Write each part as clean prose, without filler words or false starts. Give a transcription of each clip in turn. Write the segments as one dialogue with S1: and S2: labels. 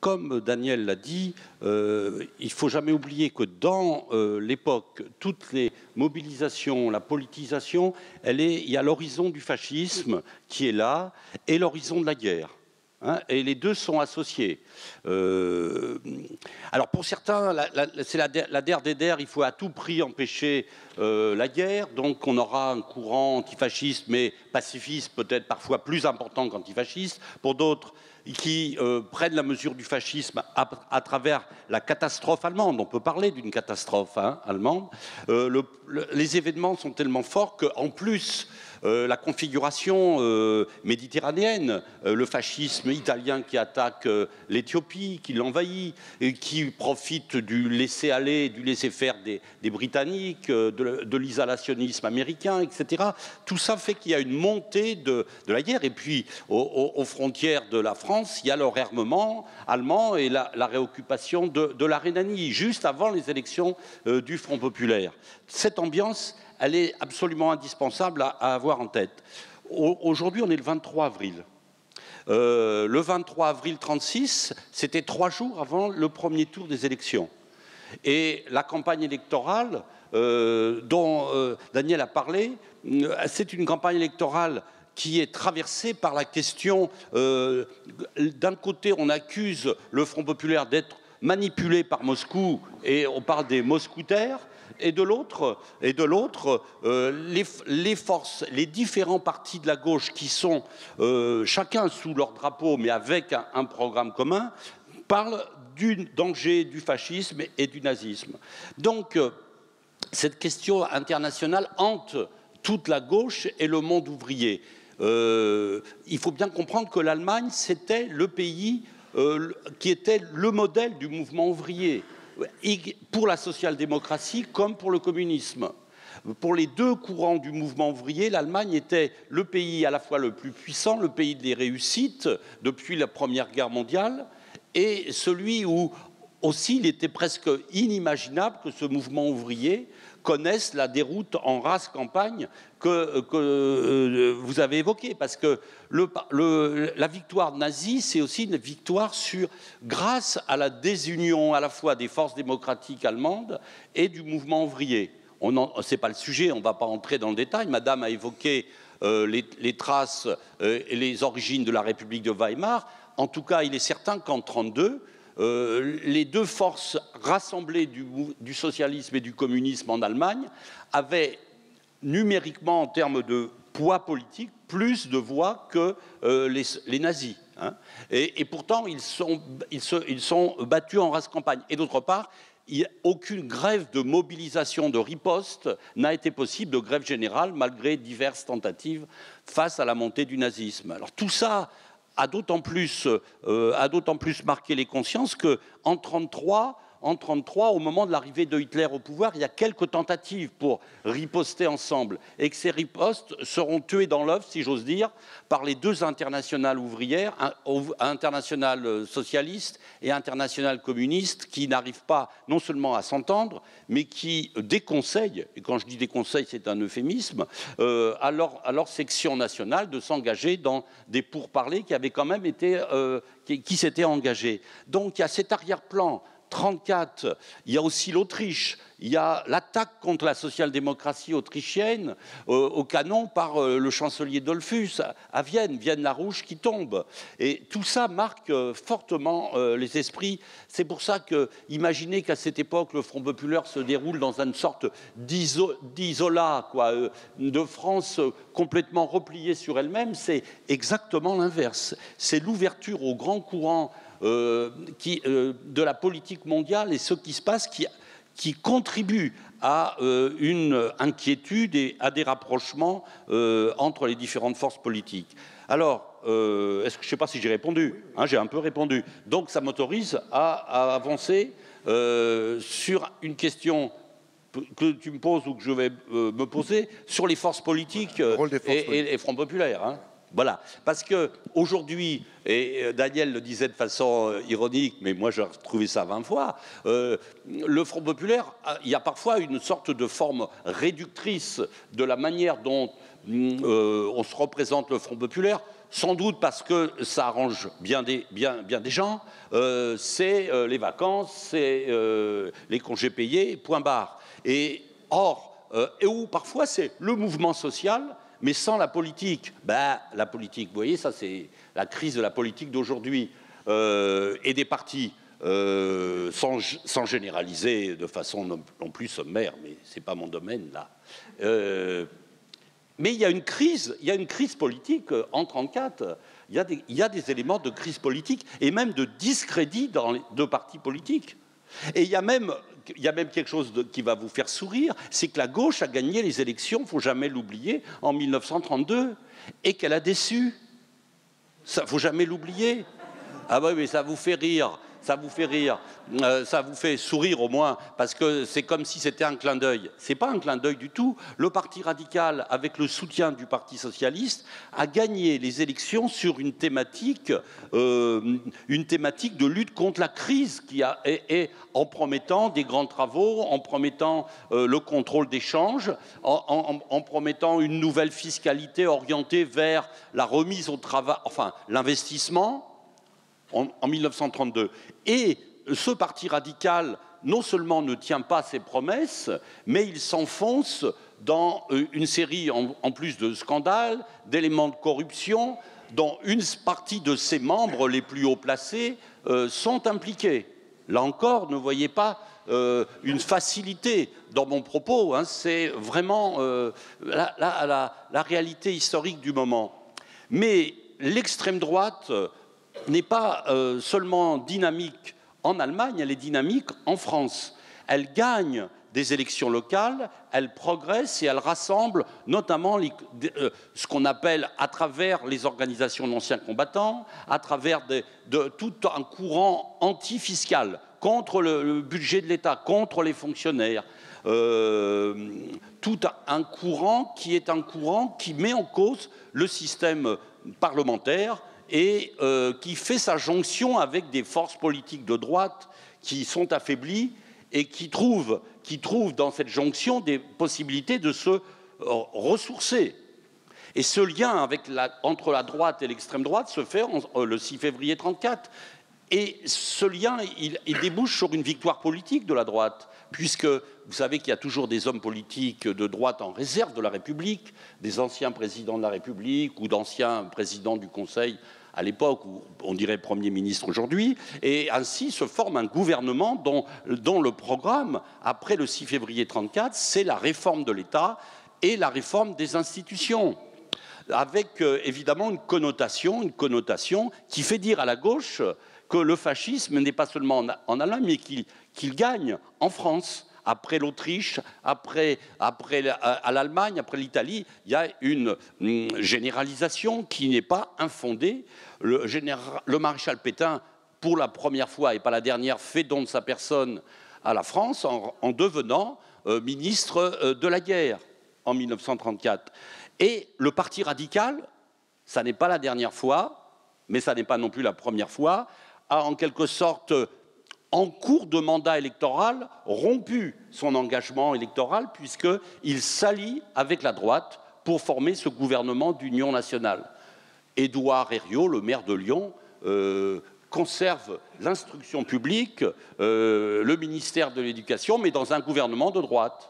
S1: comme Daniel l'a dit, il ne faut jamais oublier que dans l'époque, toutes les mobilisations, la politisation, il y a l'horizon du fascisme qui est là et l'horizon de la guerre. Hein, et les deux sont associés. Alors pour certains, c'est la der des der, il faut à tout prix empêcher la guerre, donc on aura un courant antifasciste, mais pacifiste peut-être parfois plus important qu'antifasciste. Pour d'autres qui prennent la mesure du fascisme à travers la catastrophe allemande, on peut parler d'une catastrophe allemande, les événements sont tellement forts qu'en plus, la configuration méditerranéenne, le fascisme italien qui attaque l'Éthiopie, qui l'envahit, et qui profite du laisser-aller, du laisser-faire des Britanniques, de l'isolationnisme américain, etc. Tout ça fait qu'il y a une montée de la guerre. Et puis, aux frontières de la France, il y a le réarmement allemand et la réoccupation de la Rhénanie, juste avant les élections du Front populaire. Cette ambiance, elle est absolument indispensable à avoir en tête. Aujourd'hui, on est le 23 avril. Le 23 avril 1936, c'était 3 jours avant le premier tour des élections. Et la campagne électorale dont Daniel a parlé, c'est une campagne électorale qui est traversée par la question, d'un côté, on accuse le Front populaire d'être manipulé par Moscou, et on parle des moscoutaires, et de l'autre, les forces, les différents partis de la gauche qui sont chacun sous leur drapeau, mais avec un programme commun, parlent du danger du fascisme et du nazisme. Donc, cette question internationale hante toute la gauche et le monde ouvrier. Il faut bien comprendre que l'Allemagne, c'était le pays qui était le modèle du mouvement ouvrier, pour la social-démocratie comme pour le communisme. Pour les deux courants du mouvement ouvrier, l'Allemagne était le pays à la fois le plus puissant, le pays des réussites depuis la Première Guerre mondiale, et celui où aussi il était presque inimaginable que ce mouvement ouvrier connaisse la déroute en race campagne que vous avez évoquée, parce que la victoire nazie, c'est aussi une victoire grâce à la désunion à la fois des forces démocratiques allemandes et du mouvement ouvrier. Ce n'est pas le sujet, on ne va pas entrer dans le détail. Madame a évoqué les traces et les origines de la République de Weimar. En tout cas, il est certain qu'en 1932, les deux forces rassemblées du socialisme et du communisme en Allemagne avaient numériquement, en termes de poids politique, plus de voix que les nazis. Hein. Et pourtant, ils sont battus en race campagne. Et d'autre part, aucune grève de mobilisation, de riposte n'a été possible, de grève générale, malgré diverses tentatives face à la montée du nazisme. Alors tout ça a d'autant plus marqué les consciences qu'en 1933, au moment de l'arrivée de Hitler au pouvoir, il y a quelques tentatives pour riposter ensemble, et que ces ripostes seront tuées dans l'œuf, si j'ose dire, par les deux internationales ouvrières, internationale socialiste et internationale communiste, qui n'arrivent pas non seulement à s'entendre, mais qui déconseillent, et quand je dis déconseille, c'est un euphémisme, à leur section nationale de s'engager dans des pourparlers qui avaient quand même été, qui s'étaient engagés. Donc il y a cet arrière-plan. 1934, il y a aussi l'Autriche, il y a l'attaque contre la social-démocratie autrichienne au canon par le chancelier Dollfuss à Vienne, Vienne-la-Rouge qui tombe. Et tout ça marque fortement les esprits. C'est pour ça que imaginer qu'à cette époque, le Front populaire se déroule dans une sorte d'isolat, de France complètement repliée sur elle-même, c'est exactement l'inverse. C'est l'ouverture aux grands courants de la politique mondiale et ce qui se passe qui contribue à une inquiétude et à des rapprochements entre les différentes forces politiques. Alors, je ne sais pas si j'ai répondu, j'ai un peu répondu. Donc ça m'autorise à avancer sur une question que tu me poses ou que je vais me poser sur les forces politiques et les fronts populaires. Hein. Voilà, parce qu'aujourd'hui, et Daniel le disait de façon ironique, mais moi j'ai retrouvé ça 20 fois, le Front populaire, il y a parfois une sorte de forme réductrice de la manière dont on se représente le Front populaire. sans doute parce que ça arrange bien des gens, c'est les vacances, c'est les congés payés, point barre. Et où parfois c'est le mouvement social, mais sans la politique. Ben, la politique, vous voyez, ça c'est la crise de la politique d'aujourd'hui et des partis. Sans généraliser de façon non plus sommaire, mais ce n'est pas mon domaine là. Mais il y a une crise politique en 1934. Il y a des éléments de crise politique et même de discrédit dans les deux partis politiques. Et il y a même quelque chose qui va vous faire sourire, c'est que la gauche a gagné les élections, il ne faut jamais l'oublier, en 1932, et qu'elle a déçu. Ça, il ne faut jamais l'oublier. Ah oui, mais ça vous fait rire. Ça vous fait rire, ça vous fait sourire au moins, parce que c'est comme si c'était un clin d'œil. Ce n'est pas un clin d'œil du tout. Le Parti radical, avec le soutien du Parti socialiste, a gagné les élections sur une thématique de lutte contre la crise, et en promettant des grands travaux, en promettant le contrôle des changes, en promettant une nouvelle fiscalité orientée vers la remise au travail, enfin l'investissement. En 1932. Et ce parti radical, non seulement ne tient pas ses promesses, mais il s'enfonce dans une série, en plus de scandales, d'éléments de corruption, dont une partie de ses membres les plus haut placés sont impliqués. Là encore, ne voyez pas une facilité dans mon propos, hein, c'est vraiment la réalité historique du moment. Mais l'extrême droite n'est pas seulement dynamique en Allemagne, elle est dynamique en France. Elle gagne des élections locales, elle progresse et elle rassemble notamment ce qu'on appelle à travers les organisations d'anciens combattants, à travers tout un courant anti-fiscal contre le budget de l'État, contre les fonctionnaires. Tout un courant qui met en cause le système parlementaire et qui fait sa jonction avec des forces politiques de droite qui sont affaiblies et qui trouvent dans cette jonction des possibilités de se ressourcer. Et ce lien entre la droite et l'extrême droite se fait le 6 février 1934. Et ce lien, il débouche sur une victoire politique de la droite, puisque vous savez qu'il y a toujours des hommes politiques de droite en réserve de la République, des anciens présidents de la République ou d'anciens présidents du Conseil à l'époque, où on dirait Premier ministre aujourd'hui, et ainsi se forme un gouvernement dont le programme, après le 6 février 1934, c'est la réforme de l'État et la réforme des institutions, avec évidemment une connotation qui fait dire à la gauche que le fascisme n'est pas seulement en Allemagne, mais qu'il gagne en France. Après l'Autriche, après l'Allemagne, après l'Italie, il y a une généralisation qui n'est pas infondée. Le maréchal Pétain, pour la première fois et pas la dernière, fait don de sa personne à la France en devenant ministre de la guerre en 1934. Et le Parti radical, ça n'est pas la dernière fois, mais ça n'est pas non plus la première fois, a en quelque sorte, en cours de mandat électoral, rompu son engagement électoral puisqu'il s'allie avec la droite pour former ce gouvernement d'union nationale. Édouard Herriot, le maire de Lyon, conserve l'instruction publique, le ministère de l'Éducation, mais dans un gouvernement de droite.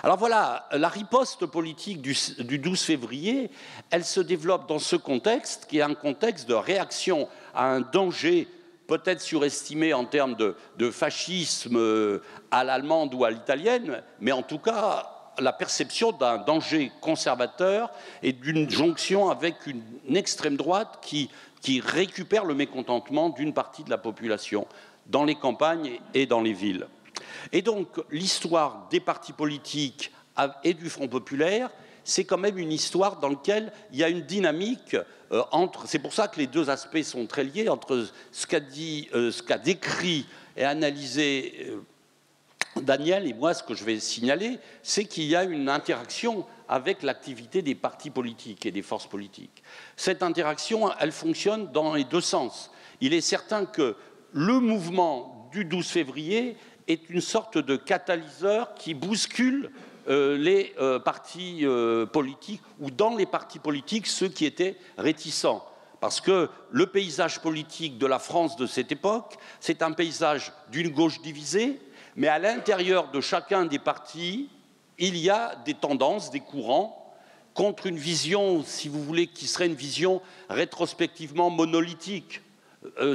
S1: Alors voilà, la riposte politique du 12 février, elle se développe dans ce contexte, qui est un contexte de réaction à un danger peut-être surestimé en termes de fascisme à l'allemande ou à l'italienne, mais en tout cas la perception d'un danger conservateur et d'une jonction avec une extrême droite qui récupère le mécontentement d'une partie de la population dans les campagnes et dans les villes. Et donc l'histoire des partis politiques et du Front populaire, c'est quand même une histoire dans laquelle il y a une dynamique entre... C'est pour ça que les deux aspects sont très liés, entre ce qu'a décrit et analysé Daniel et moi, ce que je vais signaler, c'est qu'il y a une interaction avec l'activité des partis politiques et des forces politiques. Cette interaction, elle fonctionne dans les deux sens. Il est certain que le mouvement du 12 février est une sorte de catalyseur qui bouscule les partis politiques, ou dans les partis politiques, ceux qui étaient réticents. Parce que le paysage politique de la France de cette époque, c'est un paysage d'une gauche divisée, mais à l'intérieur de chacun des partis, il y a des tendances, des courants, contre une vision, si vous voulez, qui serait une vision rétrospectivement monolithique.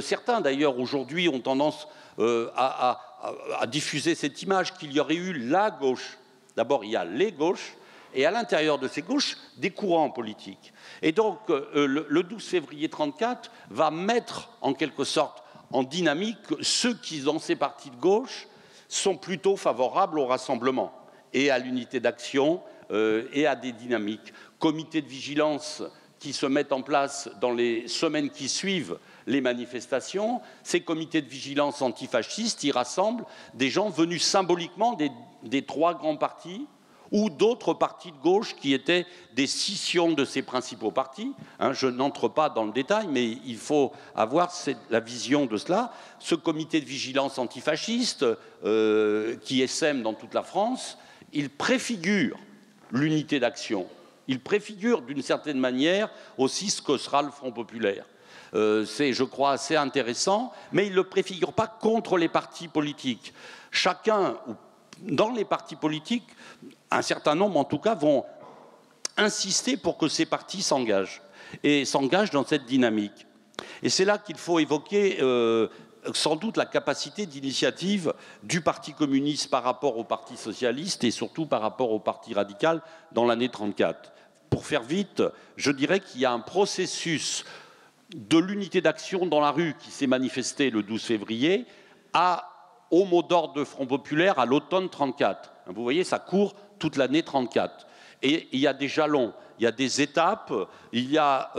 S1: Certains, d'ailleurs, aujourd'hui, ont tendance à diffuser cette image qu'il y aurait eu la gauche. D'abord, il y a les gauches, et à l'intérieur de ces gauches, des courants politiques. Et donc, le 12 février 1934 va mettre, en quelque sorte, en dynamique ceux qui, dans ces partis de gauche, sont plutôt favorables au rassemblement et à l'unité d'action et à des dynamiques. Comités de vigilance qui se mettent en place dans les semaines qui suivent les manifestations. Ces comités de vigilance antifascistes, ils rassemblent des gens venus symboliquement des trois grands partis ou d'autres partis de gauche qui étaient des scissions de ces principaux partis. Je n'entre pas dans le détail, mais il faut avoir la vision de cela. Ce comité de vigilance antifasciste, qui essaime dans toute la France, il préfigure l'unité d'action. Il préfigure d'une certaine manière aussi ce que sera le Front populaire. C'est, je crois, assez intéressant, mais il ne le préfigure pas contre les partis politiques. Chacun, dans les partis politiques, un certain nombre en tout cas, vont insister pour que ces partis s'engagent, et s'engagent dans cette dynamique. Et c'est là qu'il faut évoquer sans doute la capacité d'initiative du Parti communiste par rapport au Parti socialiste et surtout par rapport au Parti radical dans l'année 1934. Pour faire vite, je dirais qu'il y a un processus de l'unité d'action dans la rue qui s'est manifesté le 12 février au mot d'ordre de Front populaire à l'automne 1934. Vous voyez, ça court toute l'année 1934. Et il y a des jalons, il y a des étapes, il y a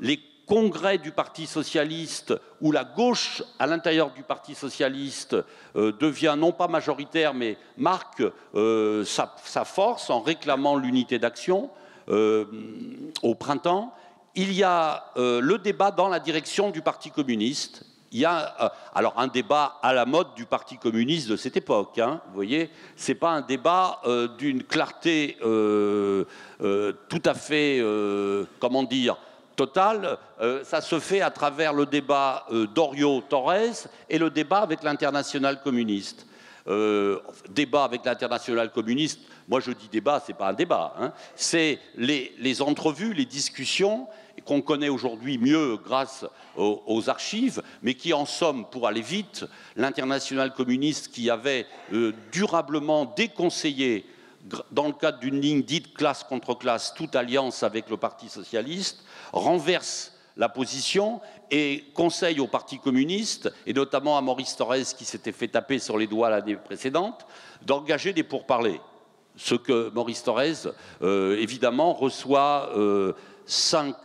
S1: les congrès du Parti socialiste où la gauche à l'intérieur du Parti socialiste devient non pas majoritaire mais marque sa force en réclamant l'unité d'action au printemps. Il y a le débat dans la direction du Parti communiste. Il y a alors un débat à la mode du Parti communiste de cette époque. Vous voyez, c'est pas un débat d'une clarté tout à fait, comment dire, totale. Ça se fait à travers le débat d'Oriot-Torres et le débat avec l'Internationale communiste. Débat avec l'Internationale communiste, moi je dis débat, c'est pas un débat, c'est les entrevues, les discussions qu'on connaît aujourd'hui mieux grâce aux archives, mais qui en somme, pour aller vite, l'Internationale communiste qui avait durablement déconseillé, dans le cadre d'une ligne dite classe contre classe, toute alliance avec le Parti socialiste, renverse la position et conseille au Parti communiste, et notamment à Maurice Thorez qui s'était fait taper sur les doigts l'année précédente, d'engager des pourparlers. Ce que Maurice Thorez, évidemment, reçoit 5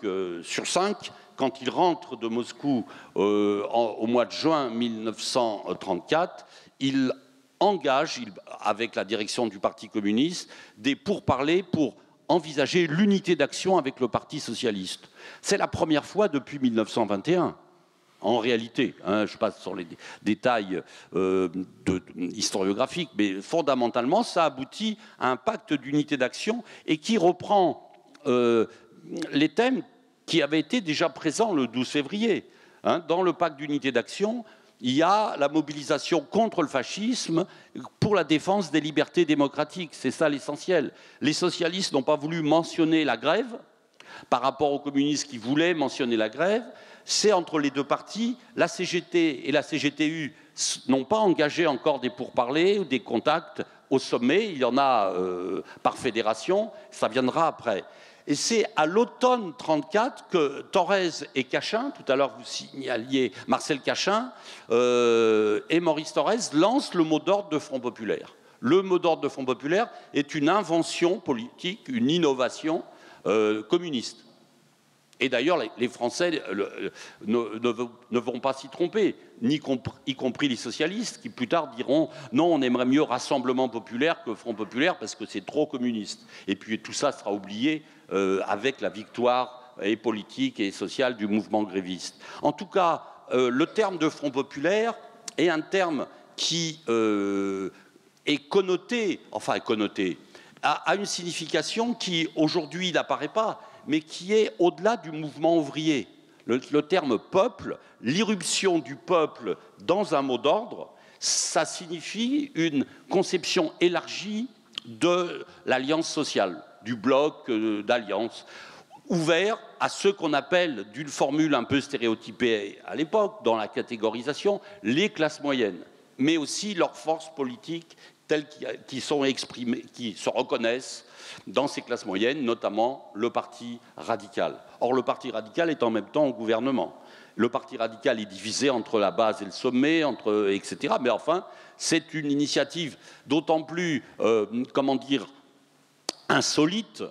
S1: sur 5 quand il rentre de Moscou au mois de juin 1934. Il engage, avec la direction du Parti communiste, des pourparlers pour envisager l'unité d'action avec le Parti socialiste. C'est la première fois depuis 1921, en réalité. Je passe sur les détails historiographiques, mais fondamentalement, ça aboutit à un pacte d'unité d'action et qui reprend les thèmes qui avaient été déjà présents le 12 février. Dans le pacte d'unité d'action, il y a la mobilisation contre le fascisme pour la défense des libertés démocratiques. C'est ça l'essentiel. Les socialistes n'ont pas voulu mentionner la grève par rapport aux communistes qui voulaient mentionner la grève. C'est entre les deux partis. La CGT et la CGTU n'ont pas engagé encore des pourparlers ou des contacts au sommet. Il y en a par fédération. Ça viendra après. Et c'est à l'automne 1934 que Thorez et Cachin, tout à l'heure vous signaliez Marcel Cachin, et Maurice Thorez lancent le mot d'ordre de Front populaire. Le mot d'ordre de Front populaire est une invention politique, une innovation communiste. Et d'ailleurs, les Français ne vont pas s'y tromper, y compris les socialistes, qui plus tard diront « Non, on aimerait mieux Rassemblement populaire que Front populaire parce que c'est trop communiste. » Et puis tout ça sera oublié avec la victoire politique et sociale du mouvement gréviste. En tout cas, le terme de Front populaire est un terme qui est connoté, a une signification qui, aujourd'hui, n'apparaît pas, mais qui est au-delà du mouvement ouvrier. Le terme peuple, l'irruption du peuple dans un mot d'ordre, ça signifie une conception élargie de l'alliance sociale, du bloc d'alliance, ouvert à ce qu'on appelle, d'une formule un peu stéréotypée à l'époque, dans la catégorisation, les classes moyennes, mais aussi leurs forces politiques telles qui sont exprimées, qui se reconnaissent dans ces classes moyennes, notamment le Parti radical. Or, le Parti radical est en même temps au gouvernement. Le Parti radical est divisé entre la base et le sommet, etc. Mais enfin, c'est une initiative d'autant plus, insolite,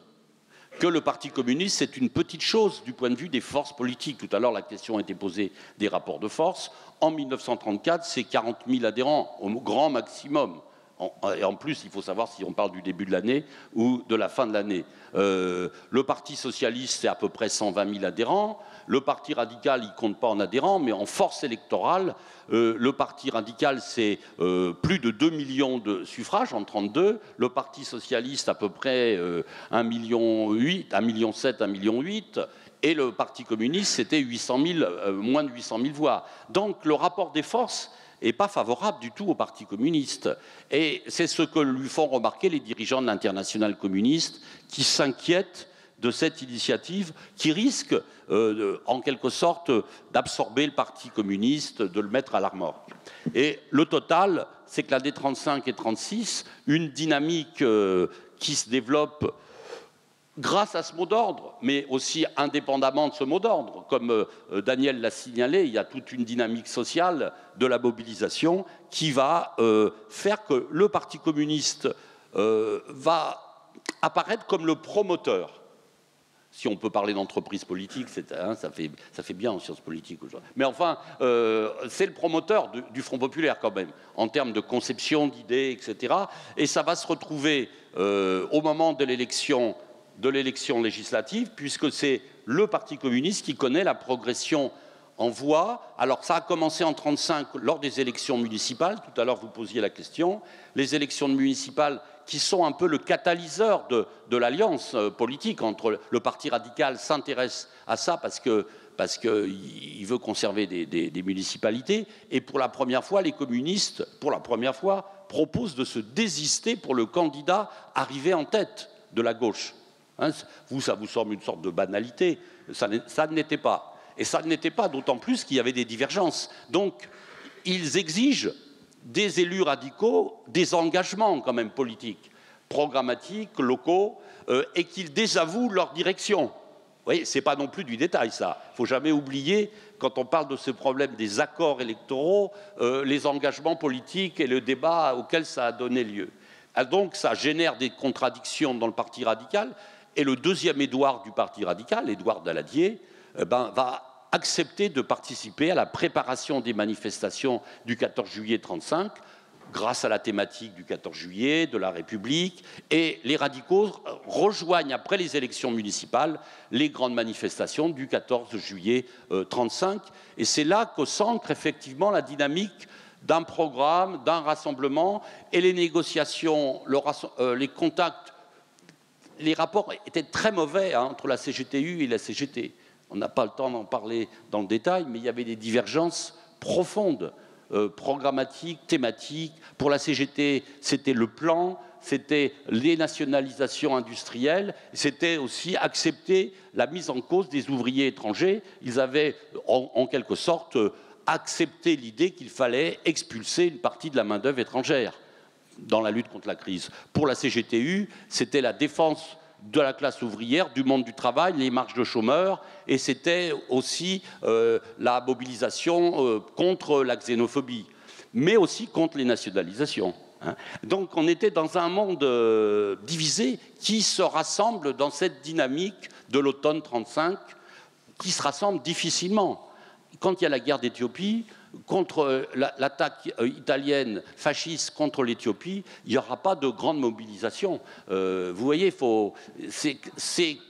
S1: que le Parti communiste, c'est une petite chose du point de vue des forces politiques. Tout à l'heure, la question a été posée des rapports de force. En 1934, c'est 40 000 adhérents au grand maximum. Et en plus, il faut savoir si on parle du début de l'année ou de la fin de l'année. Le Parti socialiste, c'est à peu près 120 000 adhérents. Le Parti radical, il ne compte pas en adhérents, mais en force électorale, le Parti radical, c'est plus de 2 millions de suffrages en 1932. Le Parti socialiste, à peu près 1,7 million, 1,7 million. Et le Parti communiste, c'était moins de 800 000 voix. Donc le rapport des forces n'est pas favorable du tout au Parti communiste. Et c'est ce que lui font remarquer les dirigeants de l'Internationale communiste qui s'inquiètent de cette initiative qui risque, en quelque sorte, d'absorber le Parti communiste, de le mettre à la remorque. Et le total, c'est que l'année 35 et 36, une dynamique qui se développe grâce à ce mot d'ordre, mais aussi indépendamment de ce mot d'ordre. Comme Daniel l'a signalé, il y a toute une dynamique sociale de la mobilisation qui va faire que le Parti communiste va apparaître comme le promoteur. Si on peut parler d'entreprise politique, ça fait bien en sciences politiques aujourd'hui. Mais enfin, c'est le promoteur du Front populaire quand même, en termes de conception, d'idées, etc. Et ça va se retrouver au moment de l'élection législative, puisque c'est le Parti communiste qui connaît la progression en voix. Alors ça a commencé en 1935 lors des élections municipales, tout à l'heure vous posiez la question, les élections municipales qui sont un peu le catalyseur de l'alliance politique entre le Parti radical s'intéresse à ça parce qu'il veut conserver des municipalités, et pour la première fois, les communistes, proposent de se désister pour le candidat arrivé en tête de la gauche. Ça vous semble une sorte de banalité, ça ne l'était pas. Et ça ne l'était pas, d'autant plus qu'il y avait des divergences. Donc, ils exigent des élus radicaux, des engagements quand même politiques, programmatiques, locaux, et qu'ils désavouent leur direction. Vous voyez, ce n'est pas non plus du détail, ça. Il ne faut jamais oublier, quand on parle de ce problème des accords électoraux, les engagements politiques et le débat auquel ça a donné lieu. Donc, ça génère des contradictions dans le Parti radical. Et le deuxième Édouard du Parti radical, Édouard Daladier, va accepter de participer à la préparation des manifestations du 14 juillet 1935, grâce à la thématique du 14 juillet, de la République. Et les radicaux rejoignent, après les élections municipales, les grandes manifestations du 14 juillet 1935. Et c'est là que s'ancre effectivement la dynamique d'un programme, d'un rassemblement, et les négociations, les contacts. Les rapports étaient très mauvais entre la CGTU et la CGT. On n'a pas le temps d'en parler dans le détail, mais il y avait des divergences profondes, programmatiques, thématiques. Pour la CGT, c'était le plan, c'était les nationalisations industrielles, c'était aussi accepter la mise en cause des ouvriers étrangers. Ils avaient, en quelque sorte, accepté l'idée qu'il fallait expulser une partie de la main-d'œuvre étrangère dans la lutte contre la crise. Pour la CGTU, c'était la défense de la classe ouvrière, du monde du travail, les marches de chômeurs, et c'était aussi la mobilisation contre la xénophobie, mais aussi contre les nationalisations. Donc on était dans un monde divisé qui se rassemble dans cette dynamique de l'automne 1935, qui se rassemble difficilement. Quand il y a la guerre d'Éthiopie, contre l'attaque italienne fasciste contre l'Éthiopie, il n'y aura pas de grande mobilisation. Vous voyez, c'est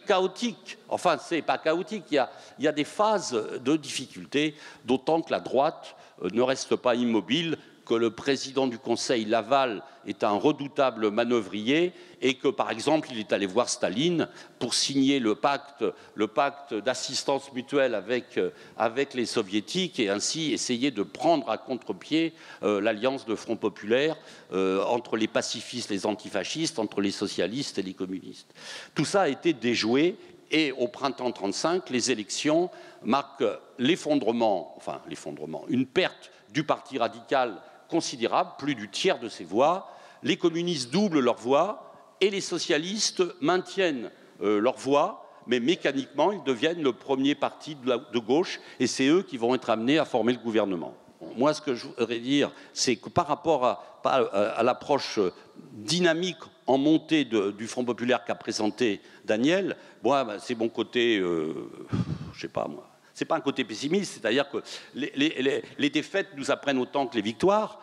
S1: chaotique. Enfin, c'est pas chaotique. Il y a des phases de difficulté, d'autant que la droite ne reste pas immobile, que le président du Conseil Laval est un redoutable manœuvrier et que, par exemple, il est allé voir Staline pour signer le pacte d'assistance mutuelle avec les soviétiques et ainsi essayer de prendre à contre-pied l'alliance de Front populaire entre les pacifistes, les antifascistes, entre les socialistes et les communistes. Tout ça a été déjoué et au printemps 1935, les élections marquent l'effondrement, une perte du Parti radical considérable, plus du tiers de ses voix. Les communistes doublent leurs voix et les socialistes maintiennent leurs voix, mais mécaniquement, ils deviennent le premier parti de gauche et c'est eux qui vont être amenés à former le gouvernement. Moi, ce que je voudrais dire, c'est que par rapport à l'approche dynamique en montée du Front populaire qu'a présenté Daniel, moi, c'est mon côté, je sais pas moi, c'est pas un côté pessimiste, c'est-à-dire que les défaites nous apprennent autant que les victoires.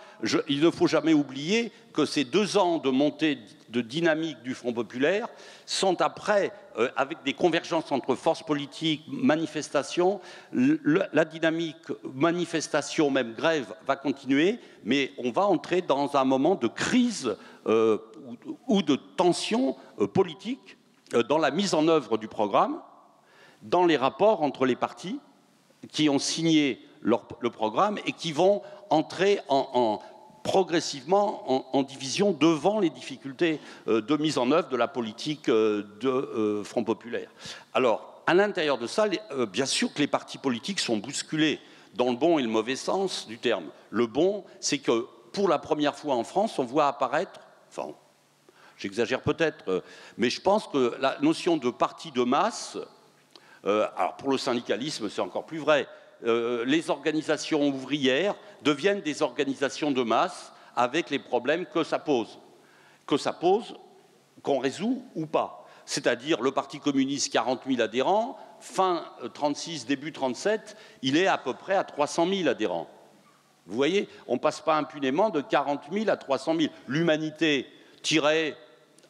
S1: Il ne faut jamais oublier que ces 2 ans de montée de dynamique du Front populaire sont après, avec des convergences entre forces politiques, manifestations, la dynamique manifestation, même grève, va continuer, mais on va entrer dans un moment de crise ou de tension politique dans la mise en œuvre du programme, dans les rapports entre les partis qui ont signé le programme et qui vont entrer progressivement en division devant les difficultés de mise en œuvre de la politique de Front populaire. Alors, à l'intérieur de ça, bien sûr que les partis politiques sont bousculés dans le bon et le mauvais sens du terme. Le bon, c'est que pour la première fois en France, on voit apparaître, enfin, j'exagère peut-être, mais je pense que la notion de parti de masse, alors pour le syndicalisme, c'est encore plus vrai. Les organisations ouvrières deviennent des organisations de masse avec les problèmes que ça pose, qu'on résout ou pas. C'est-à-dire le Parti communiste, 40 000 adhérents, fin 36, début 37, il est à peu près à 300 000 adhérents. Vous voyez, on ne passe pas impunément de 40 000 à 300 000. L'Humanité tirait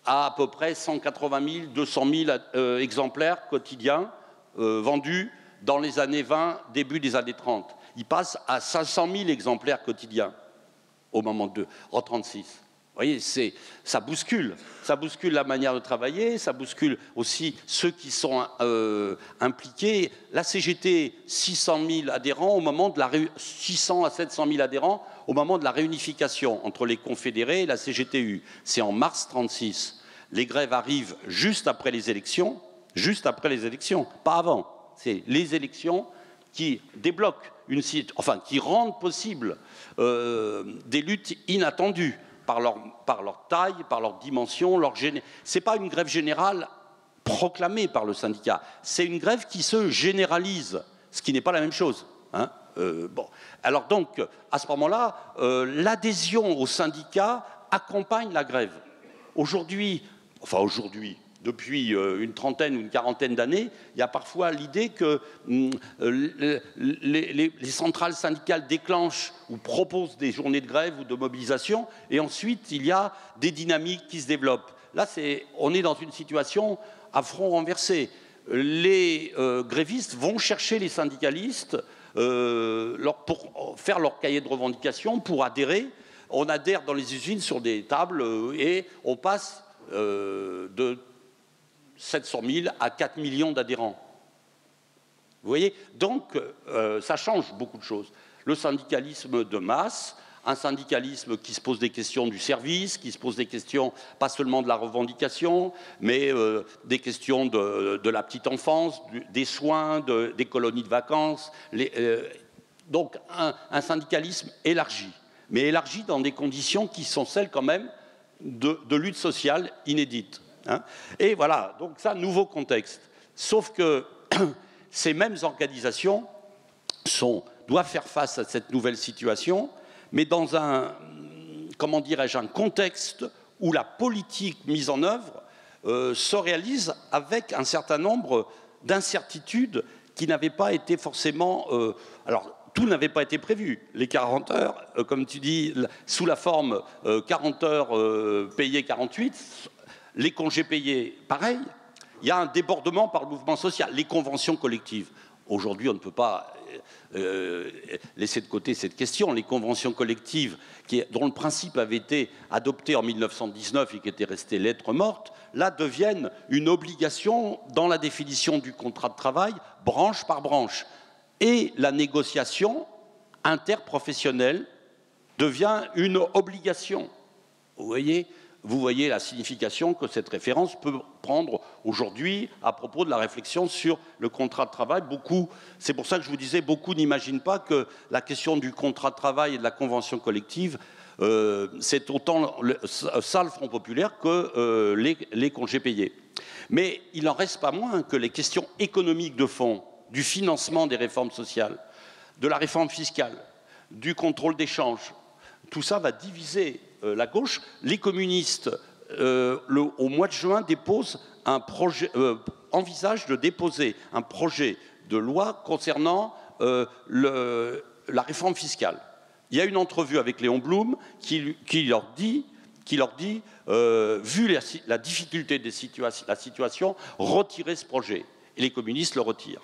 S1: à peu près 180 000, 200 000 exemplaires quotidiens vendus dans les années 20, début des années 30. Il passe à 500 000 exemplaires quotidiens au moment de 36. Vous voyez, ça bouscule la manière de travailler, ça bouscule aussi ceux qui sont impliqués. La CGT, 600 000 adhérents au moment de 600 à 700 000 adhérents au moment de la réunification entre les confédérés et la CGTU. C'est en mars 36. Les grèves arrivent juste après les élections, pas avant. C'est les élections qui débloquent qui rendent possible des luttes inattendues par leur taille, par leur dimension, c'est pas une grève générale proclamée par le syndicat, c'est une grève qui se généralise, ce qui n'est pas la même chose. Hein. Bon. Alors donc, à ce moment-là, l'adhésion au syndicat accompagne la grève. Aujourd'hui, depuis une trentaine ou une quarantaine d'années, il y a parfois l'idée que les centrales syndicales déclenchent ou proposent des journées de grève ou de mobilisation, et ensuite il y a des dynamiques qui se développent. Là, on est dans une situation à front renversé. Les grévistes vont chercher les syndicalistes pour faire leur cahier de revendications, pour adhérer. On adhère dans les usines sur des tables et on passe de 700 000 à 4 millions d'adhérents. Vous voyez? Donc, ça change beaucoup de choses. Le syndicalisme de masse, un syndicalisme qui se pose des questions du service, qui se pose des questions, pas seulement de la revendication, mais des questions de la petite enfance, des soins, des colonies de vacances. Donc, un syndicalisme élargi, mais élargi dans des conditions qui sont celles quand même de lutte sociale inédite. Hein. Et voilà, donc ça, nouveau contexte. Sauf que ces mêmes organisations doivent faire face à cette nouvelle situation, mais dans un contexte où la politique mise en œuvre se réalise avec un certain nombre d'incertitudes qui n'avaient pas été forcément... alors, tout n'avait pas été prévu. Les 40 heures, comme tu dis, sous la forme 40 heures payées 48, les congés payés, pareil. Il y a un débordement par le mouvement social, les conventions collectives. Aujourd'hui, on ne peut pas laisser de côté cette question. Les conventions collectives, dont le principe avait été adopté en 1919 et qui était resté lettre morte, là deviennent une obligation dans la définition du contrat de travail, branche par branche. Et la négociation interprofessionnelle devient une obligation. Vous voyez la signification que cette référence peut prendre aujourd'hui à propos de la réflexion sur le contrat de travail. C'est pour ça que je vous disais, beaucoup n'imaginent pas que la question du contrat de travail et de la convention collective, c'est autant ça le Front populaire que les congés payés. Mais il n'en reste pas moins que les questions économiques de fond, du financement des réformes sociales, de la réforme fiscale, du contrôle des changes, tout ça va diviser la gauche. Les communistes, au mois de juin, envisagent de déposer un projet de loi concernant la réforme fiscale. Il y a une entrevue avec Léon Blum qui leur dit, vu la difficulté de la situation, retirez ce projet. Et les communistes le retirent.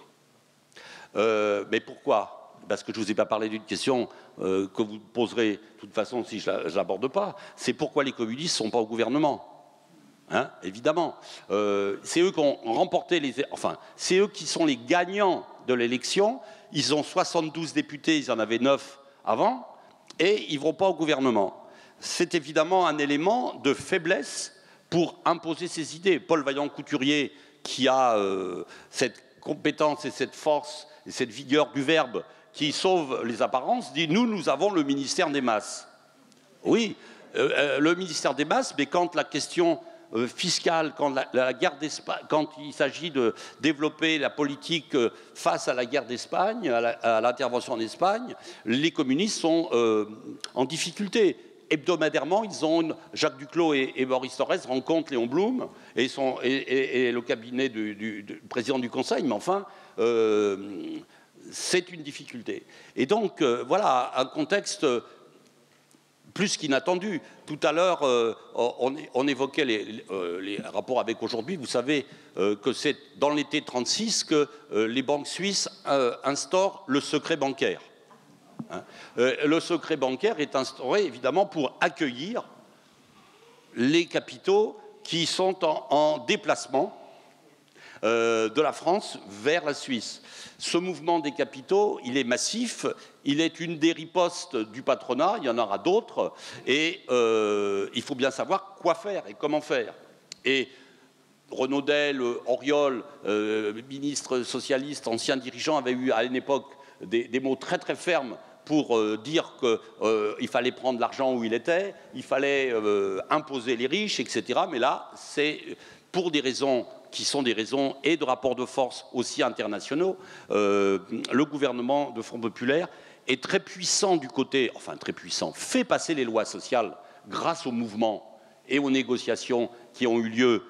S1: Mais pourquoi ? Parce que je ne vous ai pas parlé d'une question que vous poserez de toute façon si je ne l'aborde pas. C'est pourquoi les communistes ne sont pas au gouvernement. Hein, évidemment. C'est eux qui ont remporté c'est eux qui sont les gagnants de l'élection. Ils ont 72 députés, ils en avaient 9 avant, et ils ne vont pas au gouvernement. C'est évidemment un élément de faiblesse pour imposer ses idées. Paul Vaillant-Couturier, qui a cette compétence et cette force et cette vigueur du verbe qui sauve les apparences, dit « nous avons le ministère des masses ». Oui, le ministère des masses, mais quand la question fiscale, quand la guerre d'Espagne, quand il s'agit de développer la politique face à la guerre d'Espagne, à l'intervention en Espagne, les communistes sont en difficulté. Hebdomadairement, Jacques Duclos et Maurice Thorez rencontrent Léon Blum et le cabinet du président du Conseil, mais enfin, c'est une difficulté. Et donc, voilà, un contexte plus qu'inattendu. Tout à l'heure, on évoquait les rapports avec aujourd'hui. Vous savez que c'est dans l'été 1936 que les banques suisses instaurent le secret bancaire. Le secret bancaire est instauré, évidemment, pour accueillir les capitaux qui sont en déplacement de la France vers la Suisse. Ce mouvement des capitaux, il est massif, il est une des ripostes du patronat, il y en aura d'autres, et il faut bien savoir quoi faire et comment faire. Et Renaudel, Auriol, ministre socialiste, ancien dirigeant, avait eu à une époque des mots très très fermes pour dire qu'il fallait prendre l'argent où il était, il fallait imposer les riches, etc. Mais là, c'est pour des raisons qui sont des raisons et de rapports de force aussi internationaux, le gouvernement de Front populaire est très puissant du côté, enfin très puissant, fait passer les lois sociales grâce au mouvement et aux négociations qui ont eu lieu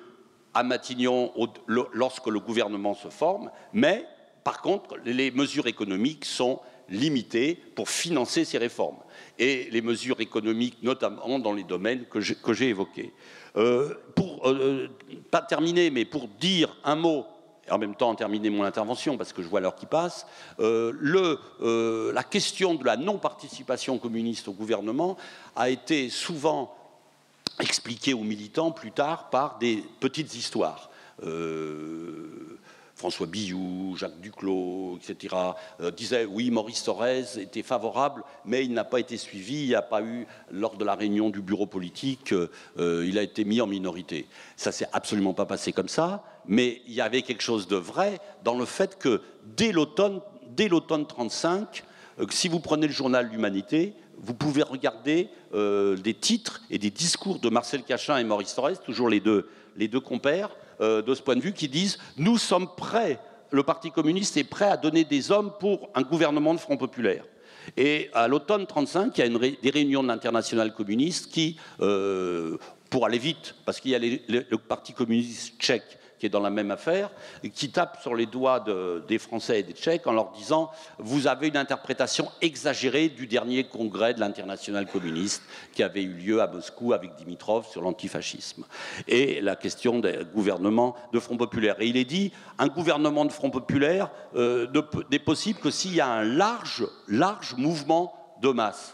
S1: à Matignon lorsque le gouvernement se forme, mais par contre, les mesures économiques sont limitées pour financer ces réformes. Et les mesures économiques, notamment dans les domaines que j'ai évoqués. Pas terminer, mais pour dire un mot, et en même temps terminer mon intervention, parce que je vois l'heure qui passe, la question de la non-participation communiste au gouvernement a été souvent expliquée aux militants plus tard par des petites histoires. François Billoux, Jacques Duclos, etc., disaient oui, Maurice Thorez était favorable, mais il n'a pas été suivi, il n'y a pas eu, lors de la réunion du bureau politique, il a été mis en minorité. Ça ne s'est absolument pas passé comme ça, mais il y avait quelque chose de vrai dans le fait que dès l'automne 1935, si vous prenez le journal L'Humanité, vous pouvez regarder des titres et des discours de Marcel Cachin et Maurice Thorez, toujours les deux compères, de ce point de vue, qui disent « Nous sommes prêts, le Parti communiste est prêt à donner des hommes pour un gouvernement de Front populaire ». Et à l'automne 1935, il y a des réunions de l'Internationale communiste qui, pour aller vite, parce qu'il y a le Parti communiste tchèque qui est dans la même affaire, qui tape sur les doigts des Français et des Tchèques en leur disant « Vous avez une interprétation exagérée du dernier congrès de l'Internationale communiste qui avait eu lieu à Moscou avec Dimitrov sur l'antifascisme. » Et la question des gouvernements de Front populaire. Et il est dit « Un gouvernement de Front populaire n'est possible que s'il y a un large mouvement de masse. »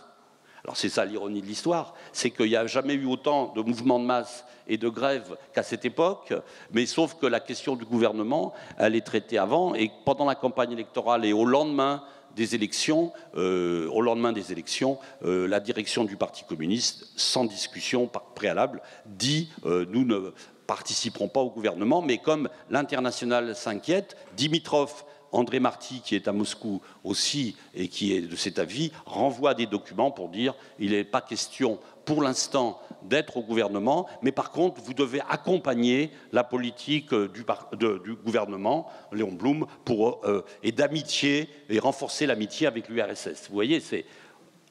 S1: Alors c'est ça l'ironie de l'histoire, c'est qu'il n'y a jamais eu autant de mouvements de masse et de grèves qu'à cette époque, mais sauf que la question du gouvernement, elle est traitée avant, et pendant la campagne électorale et au lendemain des élections, la direction du Parti communiste, sans discussion préalable, dit nous ne participerons pas au gouvernement, mais comme l'Internationale s'inquiète, Dimitrov, André Marty, qui est à Moscou aussi et qui est de cet avis, renvoie des documents pour dire il n'est pas question pour l'instant d'être au gouvernement, mais par contre, vous devez accompagner la politique du gouvernement, Léon Blum, et d'amitié, et renforcer l'amitié avec l'URSS. Vous voyez, c'est...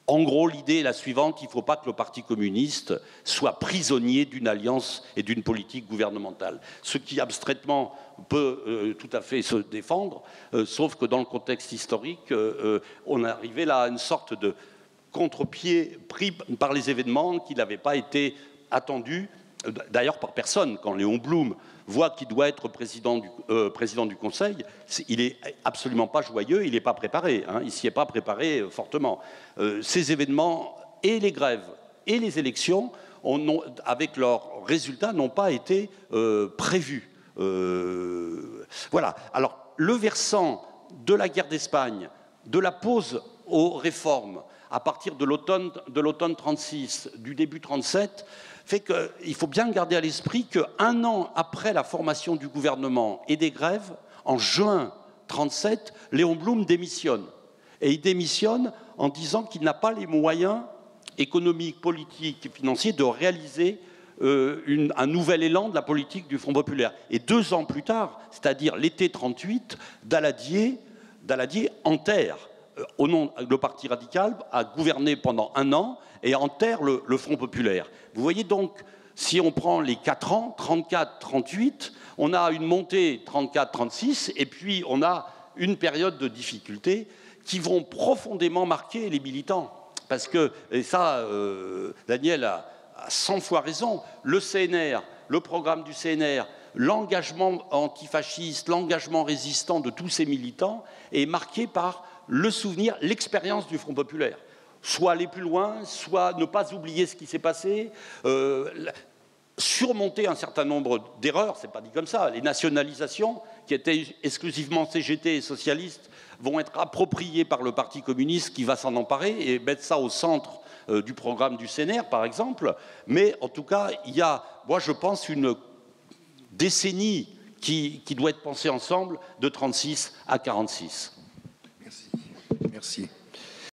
S1: En gros, l'idée est la suivante, il ne faut pas que le Parti communiste soit prisonnier d'une alliance et d'une politique gouvernementale. Ce qui, abstraitement, peut tout à fait se défendre, sauf que dans le contexte historique, on est arrivé là à une sorte de contre-pied pris par les événements qui n'avaient pas été attendus, d'ailleurs par personne. Quand Léon Blum voit qu'il doit être président du Conseil, il n'est absolument pas joyeux, il n'est pas préparé, hein, il ne s'y est pas préparé fortement. Ces événements, et les grèves, et les élections, avec leurs résultats, n'ont pas été prévus. Voilà. Alors, le versant de la guerre d'Espagne, de la pause aux réformes, à partir de l'automne 36, du début 37, fait qu'il faut bien garder à l'esprit qu'un an après la formation du gouvernement et des grèves, en juin 37, Léon Blum démissionne. Et il démissionne en disant qu'il n'a pas les moyens économiques, politiques et financiers de réaliser un nouvel élan de la politique du Front populaire. Et 2 ans plus tard, c'est-à-dire l'été 38, Daladier enterre le Parti radical a gouverné pendant 1 an et enterre le Front populaire. Vous voyez donc, si on prend les 4 ans, 34-38, on a une montée 34-36, et puis on a une période de difficulté qui vont profondément marquer les militants. Parce que, et ça, Daniel a 100 fois raison, le CNR, le programme du CNR, l'engagement antifasciste, l'engagement résistant de tous ces militants est marqué par le souvenir, l'expérience du Front populaire. Soit aller plus loin, soit ne pas oublier ce qui s'est passé, surmonter un certain nombre d'erreurs, c'est pas dit comme ça. Les nationalisations, qui étaient exclusivement CGT et socialistes, vont être appropriées par le Parti communiste qui va s'en emparer et mettre ça au centre du programme du CNR, par exemple. Mais en tout cas, il y a, moi je pense, une décennie qui doit être pensée ensemble de 36 à 46.
S2: Merci.